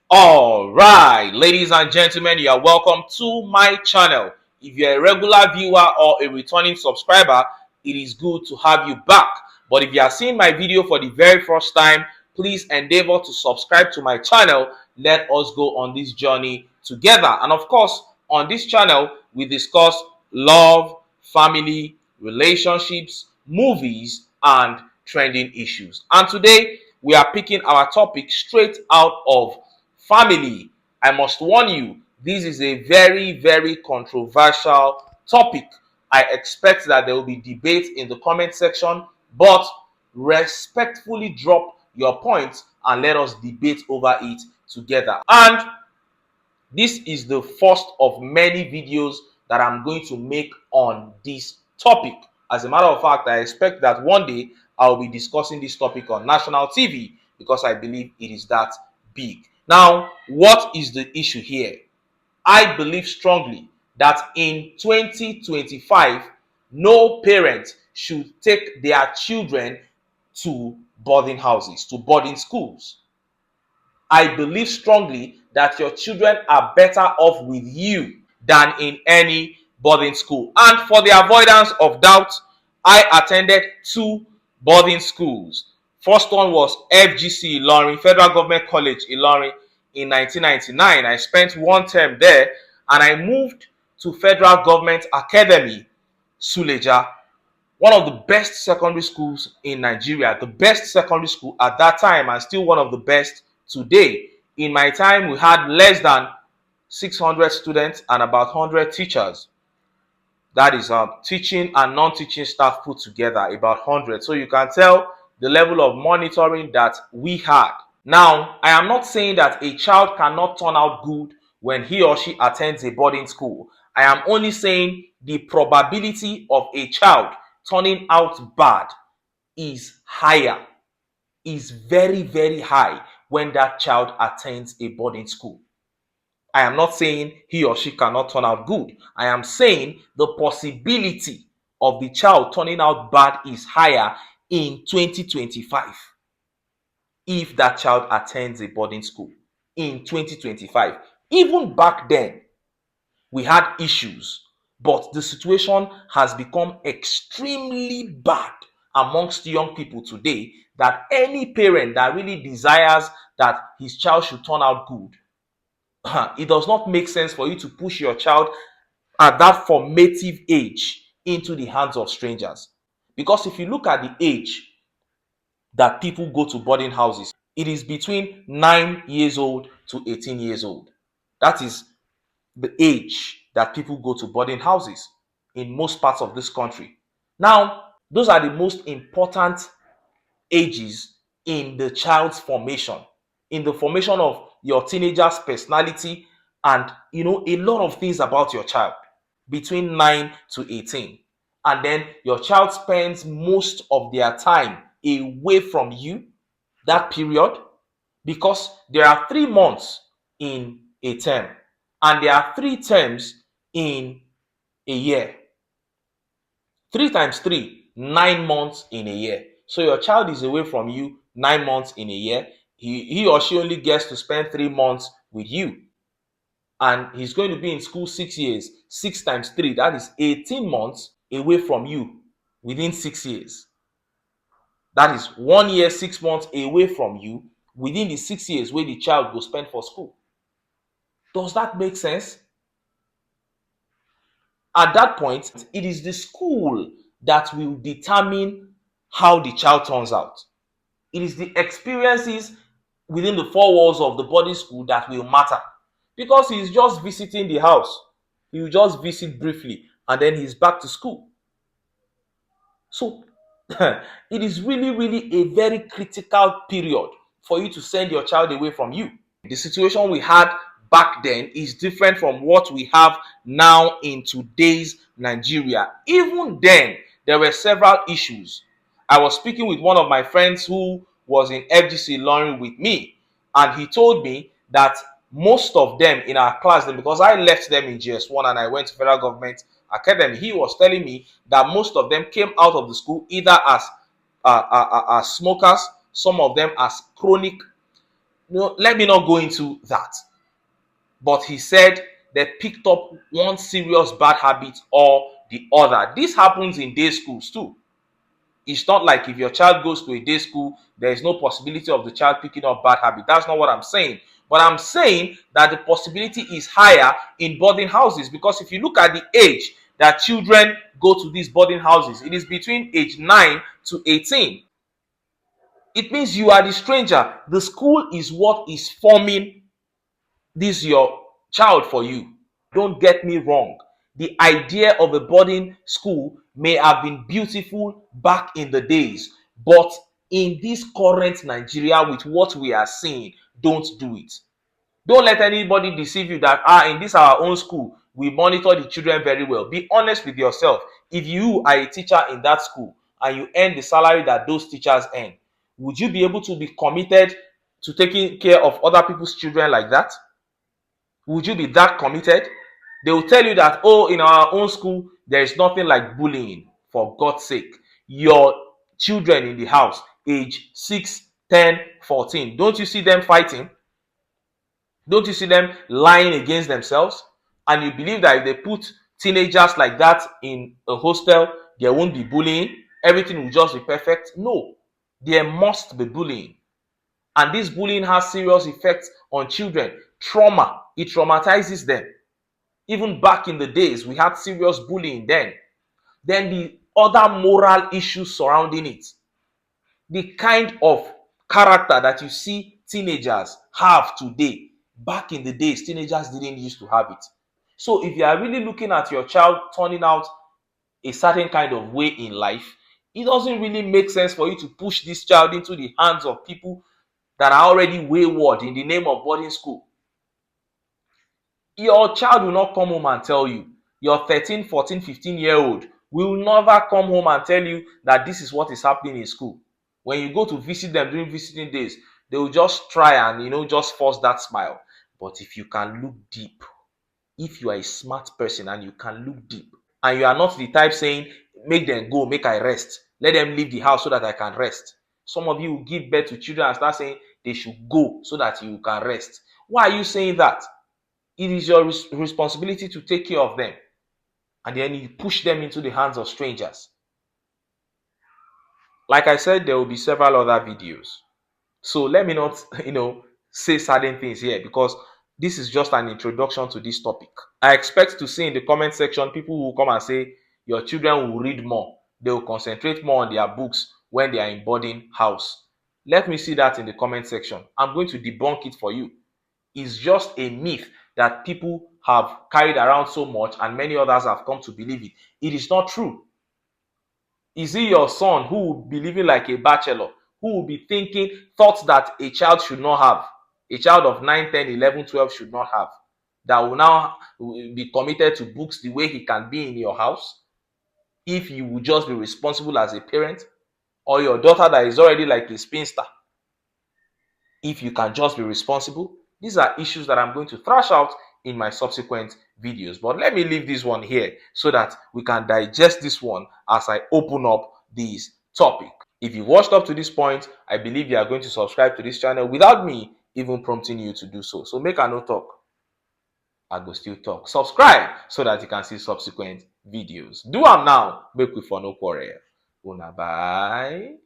All right, ladies and gentlemen, you are welcome to my channel. If you're a regular viewer or a returning subscriber, it is good to have you back. But if you are seeing my video for the very first time, please endeavor to subscribe to my channel. Let us go on this journey together. And of course, on this channel, we discuss love, family, relationships, movies, and trending issues. And today, we are picking our topic straight out of family. I must warn you, this is a very controversial topic. I expect that there will be debate in the comment section, but respectfully drop your points and let us debate over it together. And this is the first of many videos that I'm going to make on this topic. As a matter of fact, I expect that one day I'll be discussing this topic on national TV because I believe it is that big. Now, what is the issue here? I believe strongly that in 2025, no parent should take their children to boarding houses, to boarding schools. I believe strongly that your children are better off with you than in any boarding school. And for the avoidance of doubt, I attended two boarding schools. First one was FGC Ilorin, Federal Government College Ilorin, in 1999. I spent one term there and I moved to Federal Government Academy, Suleja, one of the best secondary schools in Nigeria, the best secondary school at that time and still one of the best today. In my time, we had less than 600 students and about 100 teachers. That is teaching and non-teaching staff put together, about 100. So you can tell the level of monitoring that we had. Now, I am not saying that a child cannot turn out good when he or she attends a boarding school. I am only saying the probability of a child turning out bad is higher, is very high when that child attends a boarding school. I am not saying he or she cannot turn out good. I am saying the possibility of the child turning out bad is higher in 2025 if that child attends a boarding school in 2025. Even back then, we had issues, but the situation has become extremely bad amongst young people today that any parent that really desires that his child should turn out good, it does not make sense for you to push your child at that formative age into the hands of strangers. Because if you look at the age that people go to boarding houses, it is between 9 years old to 18 years old. That is the age that people go to boarding houses in most parts of this country. Now, those are the most important ages in the child's formation, in the formation of your teenager's personality, and a lot of things about your child between 9 to 18. And then your child spends most of their time away from you that period, because there are 3 months in a term and there are 3 terms in a year. 3 times 3, 9 months in a year. So your child is away from you 9 months in a year. He or she only gets to spend 3 months with you. And he's going to be in school 6 years. 6 times 3, that is 18 months away from you within 6 years. That is 1 year, 6 months away from you within the 6 years where the child will spend for school. Does that make sense? At that point, it is the school that will determine how the child turns out. It is the experiences within the 4 walls of the boarding school that will matter. Because he's just visiting the house. He will just visit briefly and then he's back to school. So it is really a very critical period for you to send your child away from you. The situation we had back then is different from what we have now in today's Nigeria. Even then, there were several issues. I was speaking with one of my friends who was in FGC Ilorin with me, and he told me that most of them in our class, because I left them in GS1 and I went to Federal Government Academy, he was telling me that most of them came out of the school either as smokers, some of them as chronic No, let me not go into that. But he said they picked up one serious bad habit or the other. This happens in day schools too. It's not like if your child goes to a day school, there is no possibility of the child picking up bad habit. That's not what I'm saying. But I'm saying that the possibility is higher in boarding houses, because if you look at the age that children go to these boarding houses, it is between age 9 to 18. It means you are the stranger. The school is what is forming this your child for you. Don't get me wrong. The idea of a boarding school may have been beautiful back in the days, but in this current Nigeria with what we are seeing, don't do it. Don't let anybody deceive you that in this our own school we monitor the children very well. Be honest with yourself. If you are a teacher in that school and you earn the salary that those teachers earn, would you be able to be committed to taking care of other people's children like that? Would you be that committed? They will tell you that, oh, in our own school there is nothing like bullying. For God's sake, your children in the house age 6, 10, 14, don't you see them fighting? Don't you see them lying against themselves? And you believe that if they put teenagers like that in a hostel, there won't be bullying, everything will just be perfect? No, there must be bullying. And this bullying has serious effects on children. Trauma, it traumatizes them. Even back in the days, we had serious bullying then. Then the other moral issues surrounding it. The kind of character that you see teenagers have today, back in the days, teenagers didn't used to have it. So if you are really looking at your child turning out a certain kind of way in life, it doesn't really make sense for you to push this child into the hands of people that are already wayward in the name of boarding school. Your child will not come home and tell you. Your 13, 14, 15-year-old will never come home and tell you that this is what is happening in school. When you go to visit them during visiting days, they will just try and, just force that smile. But if you can look deep, if you are a smart person and you can look deep, and you are not the type saying, make them go, make I rest, let them leave the house so that I can rest. Some of you will give birth to children and start saying they should go so that you can rest. Why are you saying that? It is your responsibility to take care of them, and then you push them into the hands of strangers. Like I said, there will be several other videos, so let me not say certain things here, because this is just an introduction to this topic. I expect to see in the comment section people who will come and say your children will read more, they will concentrate more on their books when they are in boarding house. Let me see that in the comment section. I'm going to debunk it for you. It's just a myth that people have carried around so much and many others have come to believe it. It is not true. Is it your son who will be living like a bachelor, who will be thinking thoughts that a child should not have, a child of 9, 10, 11, 12 should not have, that will now be committed to books the way he can be in your house if you will just be responsible as a parent? Or your daughter that is already like a spinster, if you can just be responsible? These are issues that I'm going to thrash out in my subsequent videos. But let me leave this one here so that we can digest this one as I open up this topic. If you watched up to this point, I believe you are going to subscribe to this channel without me even prompting you to do so. So make a no talk, I go still talk. Subscribe so that you can see subsequent videos. Do am now, make we for no quarrel. Una bye.